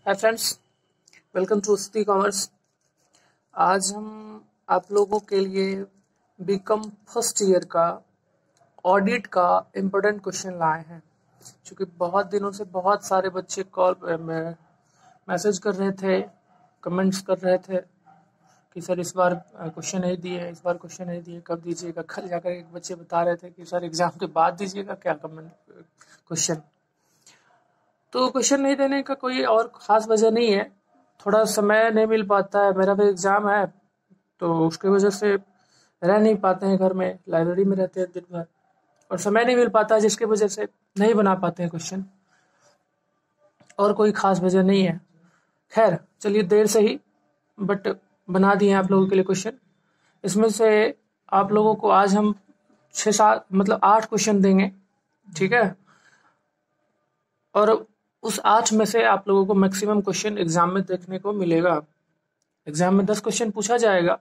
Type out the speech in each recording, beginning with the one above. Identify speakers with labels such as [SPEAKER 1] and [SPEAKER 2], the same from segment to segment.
[SPEAKER 1] Hi friends, welcome to City Commerce. आज हम आप लोगों के लिए बीकॉम फर्स्ट ईयर का ऑडिट का इम्पोर्टेंट क्वेश्चन लाए हैं। क्योंकि बहुत दिनों से बहुत सारे बच्चे कॉल में मैसेज कर रहे थे, कमेंट्स कर रहे थे कि सर इस बार क्वेश्चन नहीं दिए, इस बार क्वेश्चन नहीं दिए, कब दीजिएगा। कल जाकर एक बच्चे बता रहे थे कि सर एग्जाम के बाद दीजिएगा क्या कमेंट क्वेश्चन। तो क्वेश्चन नहीं देने का कोई और ख़ास वजह नहीं है, थोड़ा समय नहीं मिल पाता है। मेरा भी एग्ज़ाम है तो उसकी वजह से रह नहीं पाते हैं घर में, लाइब्रेरी में रहते हैं दिन भर और समय नहीं मिल पाता है, जिसकी वजह से नहीं बना पाते हैं क्वेश्चन। और कोई ख़ास वजह नहीं है। खैर चलिए, देर से ही बट बना दिए आप लोगों के लिए क्वेश्चन। इसमें से आप लोगों को आज हम 6-7 मतलब 8 क्वेश्चन देंगे, ठीक है। और उस 8 में से आप लोगों को मैक्सिमम क्वेश्चन एग्जाम में देखने को मिलेगा। एग्जाम में 10 क्वेश्चन पूछा जाएगा,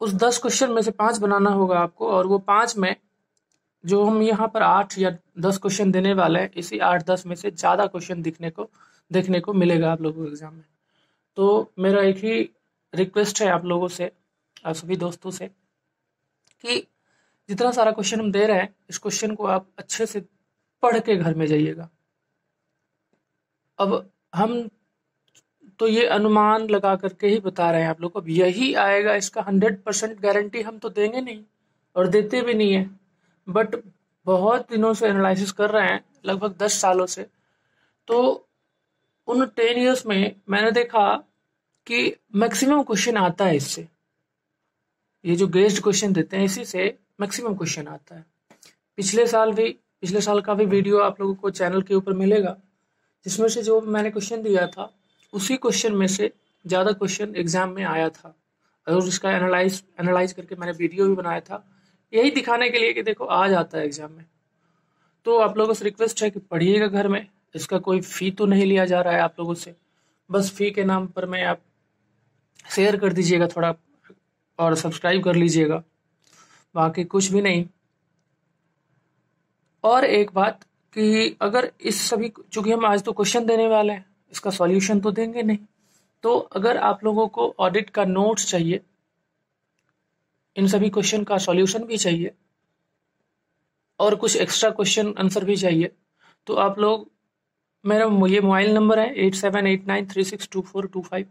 [SPEAKER 1] उस 10 क्वेश्चन में से 5 बनाना होगा आपको। और वो 5 में जो हम यहाँ पर 8 या 10 क्वेश्चन देने वाले हैं, इसी 8-10 में से ज़्यादा क्वेश्चन देखने को मिलेगा आप लोगों को एग्जाम में। तो मेरा एक ही रिक्वेस्ट है आप लोगों से, आप सभी दोस्तों से, कि जितना सारा क्वेश्चन हम दे रहे हैं, इस क्वेश्चन को आप अच्छे से पढ़ के घर में जाइएगा। अब हम तो ये अनुमान लगा करके ही बता रहे हैं आप लोग को, अब यही आएगा इसका 100% गारंटी हम तो देंगे नहीं और देते भी नहीं है। बट बहुत दिनों से एनालिसिस कर रहे हैं, लगभग 10 सालों से। तो उन 10 इयर्स में मैंने देखा कि मैक्सिमम क्वेश्चन आता है इससे। ये जो गेस्ड क्वेश्चन देते हैं, इसी से मैक्सिमम क्वेश्चन आता है। पिछले साल का भी वीडियो आप लोगों को चैनल के ऊपर मिलेगा, जिसमें से जो मैंने क्वेश्चन दिया था, उसी क्वेश्चन में से ज़्यादा क्वेश्चन एग्जाम में आया था। और इसका एनालाइज करके मैंने वीडियो भी बनाया था, यही दिखाने के लिए कि देखो आ जाता है एग्जाम में। तो आप लोगों से रिक्वेस्ट है कि पढ़िएगा घर में। इसका कोई फ़ी तो नहीं लिया जा रहा है आप लोगों से, बस फ़ी के नाम पर मैं आप शेयर कर दीजिएगा थोड़ा और सब्सक्राइब कर लीजिएगा, बाकी कुछ भी नहीं। और एक बात कि अगर इस सभी, चूंकि हम आज तो क्वेश्चन देने वाले हैं, इसका सॉल्यूशन तो देंगे नहीं, तो अगर आप लोगों को ऑडिट का नोट्स चाहिए, इन सभी क्वेश्चन का सॉल्यूशन भी चाहिए और कुछ एक्स्ट्रा क्वेश्चन आंसर भी चाहिए, तो आप लोग, मेरा ये मोबाइल नंबर है 8789362425,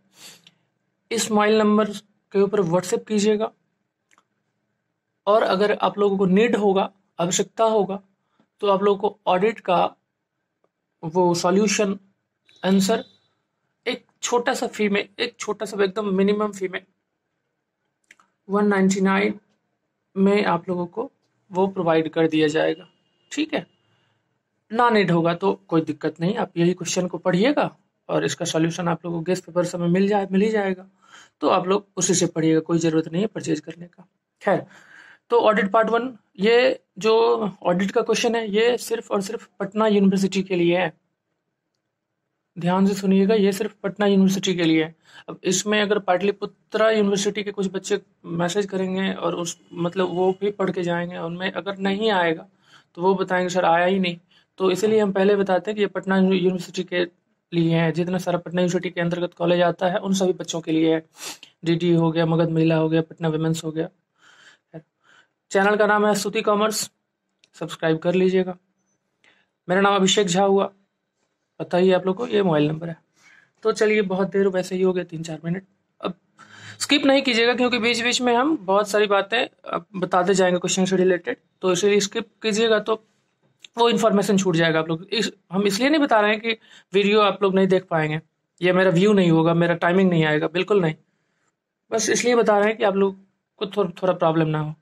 [SPEAKER 1] इस मोबाइल नंबर के ऊपर व्हाट्सएप कीजिएगा। और अगर आप लोगों को नीड होगा, आवश्यकता होगा, तो आप लोगों को ऑडिट का वो सॉल्यूशन आंसर एक छोटा सा एकदम मिनिमम फी में 199 में आप लोगों को वो प्रोवाइड कर दिया जाएगा, ठीक है। ना नीड होगा तो कोई दिक्कत नहीं, आप यही क्वेश्चन को पढ़िएगा और इसका सॉल्यूशन आप लोगों को गेस्ट पेपर समय मिल ही जाएगा। तो आप लोग उसी से पढ़िएगा, कोई ज़रूरत नहीं है परचेज करने का। खैर, तो ऑडिट पार्ट 1, ये जो ऑडिट का क्वेश्चन है, ये सिर्फ और सिर्फ पटना यूनिवर्सिटी के लिए है। ध्यान से सुनिएगा, ये सिर्फ पटना यूनिवर्सिटी के लिए है। अब इसमें अगर पाटलिपुत्रा यूनिवर्सिटी के कुछ बच्चे मैसेज करेंगे और उस मतलब वो भी पढ़ के जाएंगे, उनमें अगर नहीं आएगा तो वो बताएंगे सर आया ही नहीं। तो इसीलिए हम पहले बताते हैं कि ये पटना यूनिवर्सिटी के लिए है। जितना सारा पटना यूनिवर्सिटी के अंतर्गत कॉलेज आता है, उन सभी बच्चों के लिए है। DD हो गया, मगध महिला हो गया, पटना विमेंस हो गया। चैनल का नाम है सूती कॉमर्स, सब्सक्राइब कर लीजिएगा। मेरा नाम अभिषेक झा हुआ, पता ही आप लोग को, ये मोबाइल नंबर है। तो चलिए, बहुत देर वैसे ही हो गए, 3-4 मिनट। अब स्किप नहीं कीजिएगा, क्योंकि बीच बीच में हम बहुत सारी बातें बताते जाएंगे क्वेश्चन से रिलेटेड, तो इसीलिए स्किप कीजिएगा तो वो इन्फॉर्मेशन छूट जाएगा आप लोग। हम इसलिए नहीं बता रहे हैं कि वीडियो आप लोग नहीं देख पाएंगे या मेरा व्यू नहीं होगा, मेरा टाइमिंग नहीं आएगा, बिल्कुल नहीं। बस इसलिए बता रहे हैं कि आप लोग को थोड़ा प्रॉब्लम ना हो।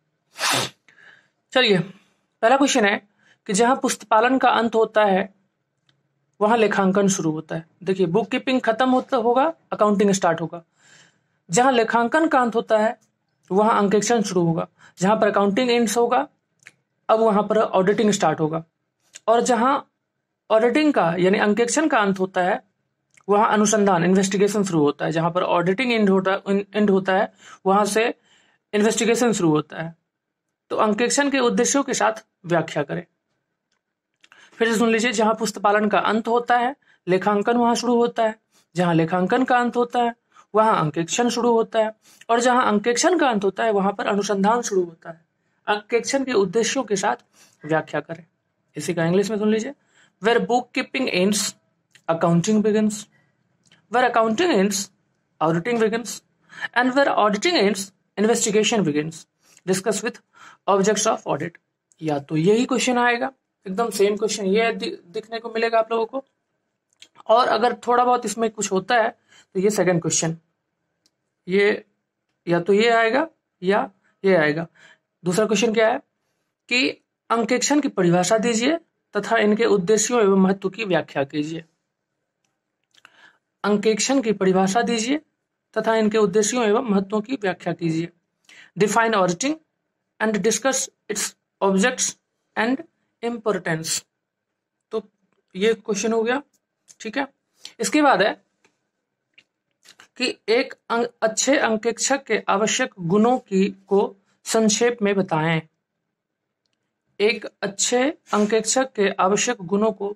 [SPEAKER 1] चलिए, पहला क्वेश्चन है कि जहां पुस्तपालन का अंत होता है वहां लेखांकन शुरू होता है। देखिए, बुक कीपिंग खत्म होगा, अकाउंटिंग स्टार्ट होगा। जहां लेखांकन का अंत होता है वहां अंकेक्षण शुरू होगा। जहां पर अकाउंटिंग एंड्स होगा, अब वहां पर ऑडिटिंग स्टार्ट होगा। और जहां ऑडिटिंग का यानी अंकेक्षण का अंत होता है वहां अनुसंधान इन्वेस्टिगेशन शुरू होता है। जहां पर ऑडिटिंग एंड होता है वहां से इन्वेस्टिगेशन शुरू होता है। तो अंकेक्षण के उद्देश्यों के साथ व्याख्या करें। फिर से सुन लीजिए, जहां पुस्तपालन का अंत होता है लेखांकन वहां शुरू होता है, जहां लेखांकन का अंत होता है वहां अंकेक्षण शुरू होता है, और जहां अंकेक्षण का अंत होता है वहां पर अनुसंधान शुरू होता है। अंकेक्षण के उद्देश्यों के साथ व्याख्या करें। इसी का इंग्लिश में सुन लीजिए, where book keeping ends accounting begins, where accounting ends auditing begins, and where auditing ends investigation begins, discuss with objects of audit. या तो यही क्वेश्चन आएगा, एकदम सेम क्वेश्चन ये दिखने को मिलेगा आप लोगों को, और अगर थोड़ा बहुत इसमें कुछ होता है तो ये सेकंड क्वेश्चन, ये या तो ये आएगा या ये आएगा। दूसरा क्वेश्चन क्या है कि अंकेक्षण की परिभाषा दीजिए तथा इनके उद्देश्यों एवं महत्व की व्याख्या कीजिए। अंकेक्षण की परिभाषा दीजिए तथा इनके उद्देश्यों एवं महत्वों की व्याख्या कीजिए। Define auditing and discuss its objects and importance. तो ये क्वेश्चन हो गया, ठीक है। इसके बाद है कि एक अच्छे अंकेक्षक के आवश्यक गुणों को संक्षेप में बताएं। एक अच्छे अंकेक्षक के आवश्यक गुणों को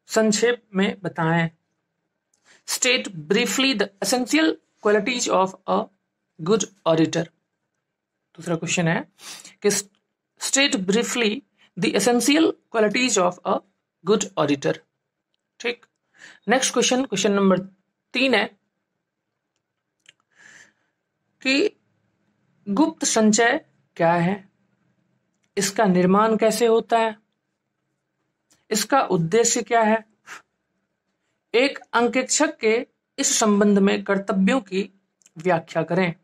[SPEAKER 1] संक्षेप में बताएं। State briefly the essential qualities of a good auditor. दूसरा क्वेश्चन है कि state briefly the essential qualities of a good auditor. ठीक। नेक्स्ट क्वेश्चन, क्वेश्चन नंबर 3 है कि गुप्त संचय क्या है, इसका निर्माण कैसे होता है, इसका उद्देश्य क्या है। एक अंकेक्षक के इस संबंध में कर्तव्यों की व्याख्या करें।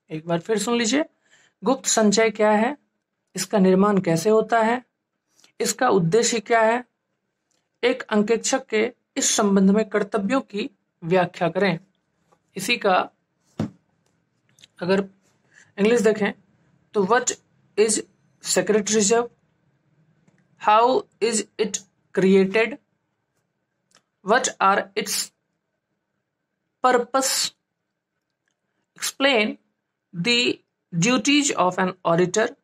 [SPEAKER 1] एक बार फिर सुन लीजिए, गुप्त संचय क्या है, इसका निर्माण कैसे होता है, इसका उद्देश्य क्या है, एक अंकेक्षक के इस संबंध में कर्तव्यों की व्याख्या करें। इसी का अगर इंग्लिश देखें तो what is secret reserve, how is it created, what are its purpose, explain the duties of an auditor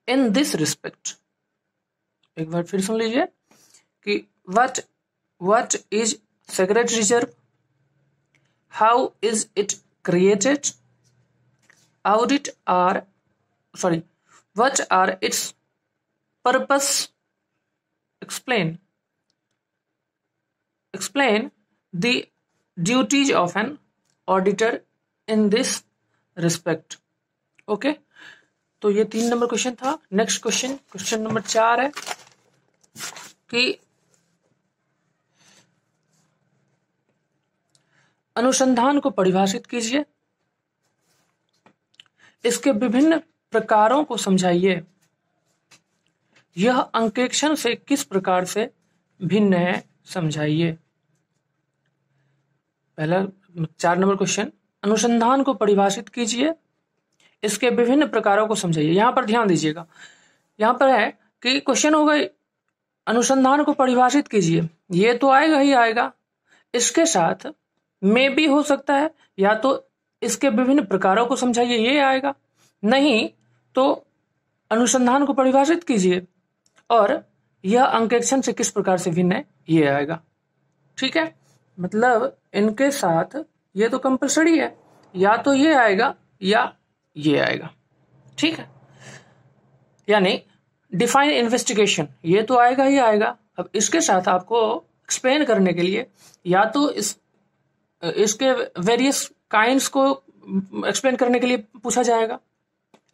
[SPEAKER 1] in this respect. एक बार फिर सुन लीजिए कि what is secret reserve, how is it created, what are its purpose, explain the duties of an auditor in this respect। Okay, तो ये 3 number question था। Next question, question number 4 है कि अनुसंधान को परिभाषित कीजिए, इसके विभिन्न प्रकारों को समझाइए, यह अंकेक्षण से किस प्रकार से भिन्न है समझाइए। पहला 4 नंबर क्वेश्चन, अनुसंधान को परिभाषित कीजिए, इसके विभिन्न प्रकारों को समझाइए। यहां पर ध्यान दीजिएगा, यहां पर है कि क्वेश्चन होगा अनुसंधान को परिभाषित कीजिए, ये तो आएगा ही आएगा, इसके साथ में भी हो सकता है या तो इसके विभिन्न प्रकारों को समझाइए, ये आएगा, नहीं तो अनुसंधान को परिभाषित कीजिए और यह अंकेक्षण से किस प्रकार से भिन्न है, ये आएगा। ठीक है, मतलब इनके साथ ये तो कंपलसरी है, या तो ये आएगा या ये आएगा। ठीक है, यानी डिफाइन इन्वेस्टिगेशन, ये तो आएगा ही आएगा। अब इसके साथ आपको एक्सप्लेन करने के लिए या तो इसके वेरियस काइंड्स को एक्सप्लेन करने के लिए पूछा जाएगा,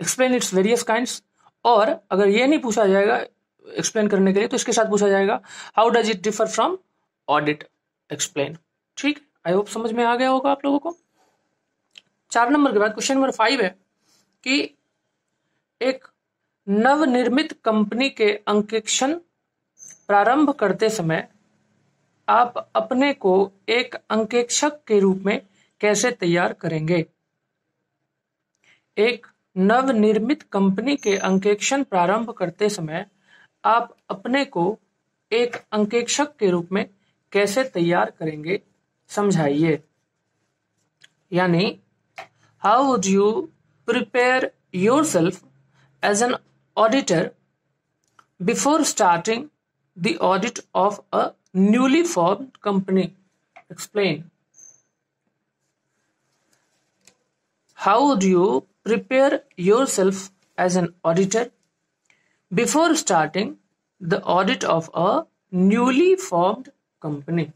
[SPEAKER 1] एक्सप्लेन इट्स वेरियस काइंड्स, और अगर ये नहीं पूछा जाएगा एक्सप्लेन करने के लिए तो इसके साथ पूछा जाएगा how does it differ from audit, explain. ठीक, आई होप समझ में आ गया होगा आप लोगों को। 4 नंबर के बाद क्वेश्चन नंबर 5 है कि एक नवनिर्मित कंपनी के अंकेक्षण प्रारंभ करते समय आप अपने को एक अंकेक्षक के रूप में कैसे तैयार करेंगे। एक नवनिर्मित कंपनी के अंकेक्षण प्रारंभ करते समय आप अपने को एक अंकेक्षक के रूप में कैसे तैयार करेंगे समझाइए। यानी how would you prepare yourself as an auditor before starting the audit of a newly formed company. Explain. How would you prepare yourself as an auditor before starting the audit of a newly formed company?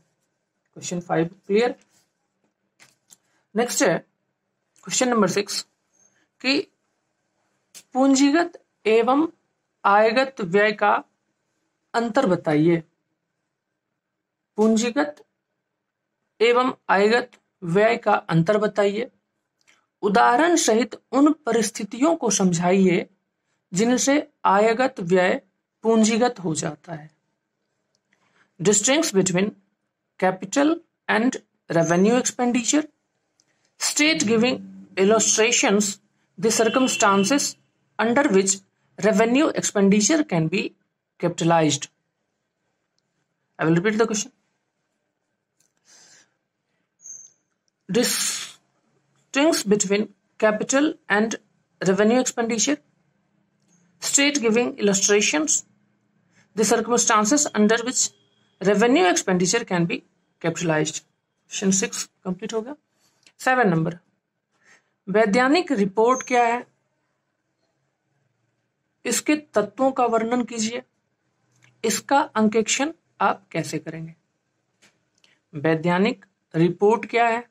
[SPEAKER 1] Question 5 clear. Next है question number 6 कि पूंजीगत एवं आयगत व्यय का अंतर बताइए। पूंजीगत एवं आयगत व्यय का अंतर बताइए। उदाहरण सहित उन परिस्थितियों को समझाइए जिनसे आयगत व्यय पूंजीगत हो जाता है। Distinguish between capital and revenue expenditure. State giving illustrations the circumstances under which revenue expenditure can be capitalized. I will repeat the question. Distinguish between capital and revenue expenditure. State giving illustrations the circumstances under which revenue expenditure can be capitalized. Question 6 complete हो गया। 7 number, वैज्ञानिक report क्या है, इसके तत्वों का वर्णन कीजिए, इसका अंकेक्षण आप कैसे करेंगे। वैज्ञानिक रिपोर्ट क्या है,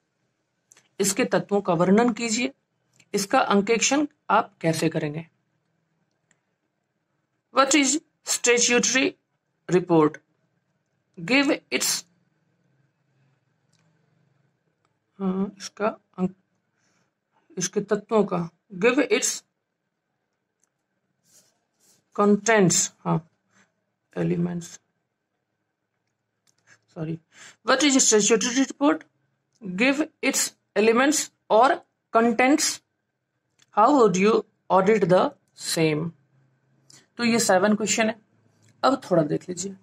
[SPEAKER 1] इसके तत्वों का वर्णन कीजिए, इसका अंकेक्षण आप कैसे करेंगे। What is statutory report, give its इसके तत्वों का, give its contents, elements, sorry, what is statutory report, give its elements और contents, how would you audit the same. तो ये 7 क्वेश्चन है। अब थोड़ा देख लीजिए,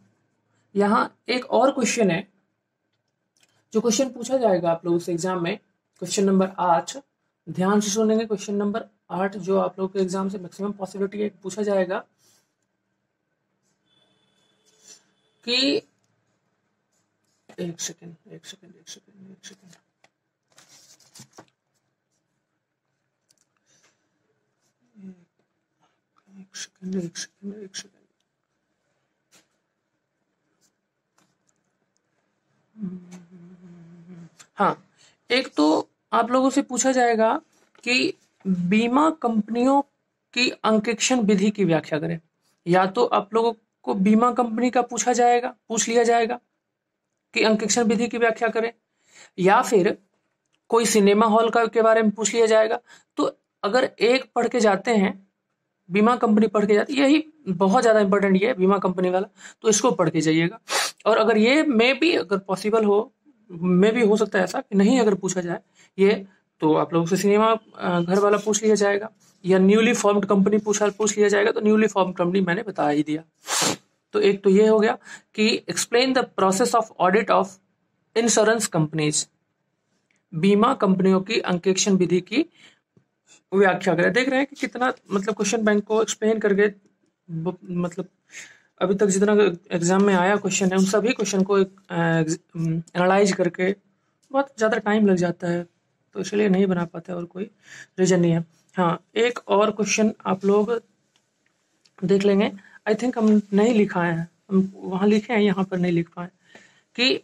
[SPEAKER 1] यहां एक और क्वेश्चन है जो क्वेश्चन पूछा जाएगा आप लोगों से एग्जाम में, क्वेश्चन नंबर 8। ध्यान से सुनेंगे, क्वेश्चन नंबर 8 जो आप लोगों के एग्जाम से मैक्सिमम पॉसिबिलिटी है पूछा जाएगा कि एक सेकेंड हाँ, एक तो आप लोगों से पूछा जाएगा कि बीमा कंपनियों की अंकेक्षण विधि की व्याख्या करें। या तो आप लोगों को बीमा कंपनी का पूछ लिया जाएगा कि अंकेक्षण विधि की व्याख्या करें, या फिर कोई सिनेमा हॉल का के बारे में पूछ लिया जाएगा। तो अगर एक पढ़ के जाते हैं, बीमा कंपनी पढ़ के जाती, यही बहुत ज्यादा इंपॉर्टेंट ये है बीमा कंपनी वाला, तो इसको पढ़ के जाइएगा। और अगर ये में भी अगर पॉसिबल हो, में भी हो सकता है ऐसा कि नहीं अगर पूछा जाए ये, तो आप लोगों से सिनेमा घर वाला पूछ लिया जाएगा, या न्यूली फॉर्म्ड कंपनी पूछ लिया जाएगा। तो न्यूली फॉर्म्ड कंपनी मैंने बता ही दिया। तो एक तो ये हो गया कि explain the process of audit of insurance companies, बीमा कंपनियों की अंकेक्षण विधि की व्याख्या करें। देख रहे हैं कि कितना मतलब क्वेश्चन बैंक को एक्सप्लेन करके, मतलब अभी तक जितना एग्जाम में आया क्वेश्चन है उन सभी क्वेश्चन को एनालाइज करके बहुत ज़्यादा टाइम लग जाता है, तो इसलिए नहीं बना पाते और कोई रीजन नहीं है। हाँ, एक और क्वेश्चन आप लोग देख लेंगे, आई थिंक हम नहीं लिखाए हैं, हम वहाँ लिखे हैं, यहाँ पर नहीं लिख पाए, कि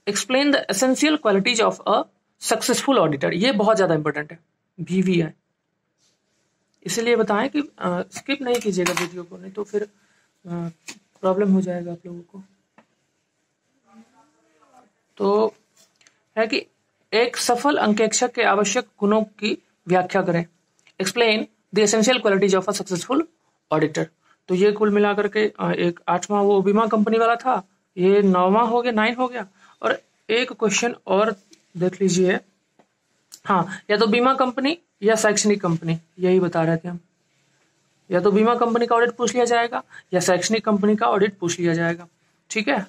[SPEAKER 1] explain the essential qualities of a successful auditor. ये बहुत ज़्यादा इंपॉर्टेंट है, VVI, इसलिए बताएं कि स्किप नहीं कीजिएगा वीडियो को, नहीं तो फिर प्रॉब्लम हो जाएगा आप लोगों को। तो है कि एक सफल अंकेक्षक के आवश्यक गुणों की व्याख्या करें। Explain the essential qualities of a successful auditor. तो ये कुल मिलाकर के एक 8वां वो बीमा कंपनी वाला था, ये 9वां हो गया, 9 हो गया। और एक क्वेश्चन और देख लीजिए, हाँ, या तो बीमा कंपनी या शैक्षणिक कंपनी, यही बता रहे थे हम। या तो बीमा कंपनी का ऑडिट पूछ लिया जाएगा या शैक्षणिक कंपनी का ऑडिट पूछ लिया जाएगा, ठीक है।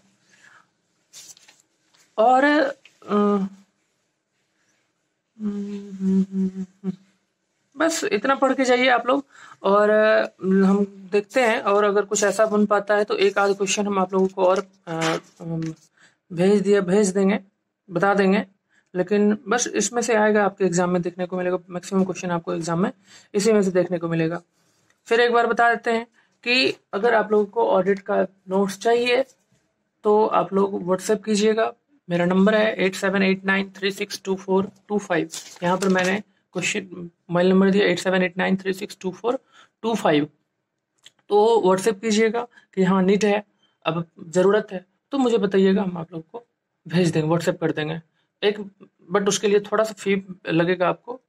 [SPEAKER 1] और बस इतना पढ़ के जाइए आप लोग, और हम देखते हैं, और अगर कुछ ऐसा बन पाता है तो एक आध क्वेश्चन हम आप लोगों को और भेज देंगे, बता देंगे। लेकिन बस इसमें से आएगा, आपके एग्जाम में देखने को मिलेगा, मैक्सिमम क्वेश्चन आपको एग्जाम में इसी में से देखने को मिलेगा। फिर एक बार बता देते हैं कि अगर आप लोगों को ऑडिट का नोट्स चाहिए तो आप लोग व्हाट्सएप कीजिएगा। मेरा नंबर है 8789362425। यहाँ पर मैंने क्वेश्चन मोबाइल नंबर दिया 8789362425। तो व्हाट्सएप कीजिएगा कि हाँ नीट है, अब ज़रूरत है तो मुझे बताइएगा, हम आप लोग को भेज देंगे, व्हाट्सएप कर देंगे। एक बट उसके लिए थोड़ा सा फी लगेगा आपको,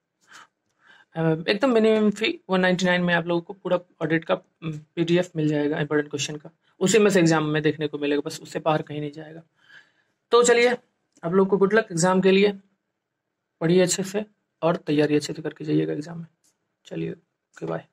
[SPEAKER 1] एकदम मिनिमम फी 199 में आप लोगों को पूरा ऑडिट का PDF मिल जाएगा, इंपॉर्टेंट क्वेश्चन का, उसी में से एग्जाम में देखने को मिलेगा, बस उससे बाहर कहीं नहीं जाएगा। तो चलिए, आप लोग को गुड लक एग्जाम के लिए, पढ़िए अच्छे से और तैयारी अच्छे से करके जाइएगा एग्जाम में। चलिए, ओके बाय।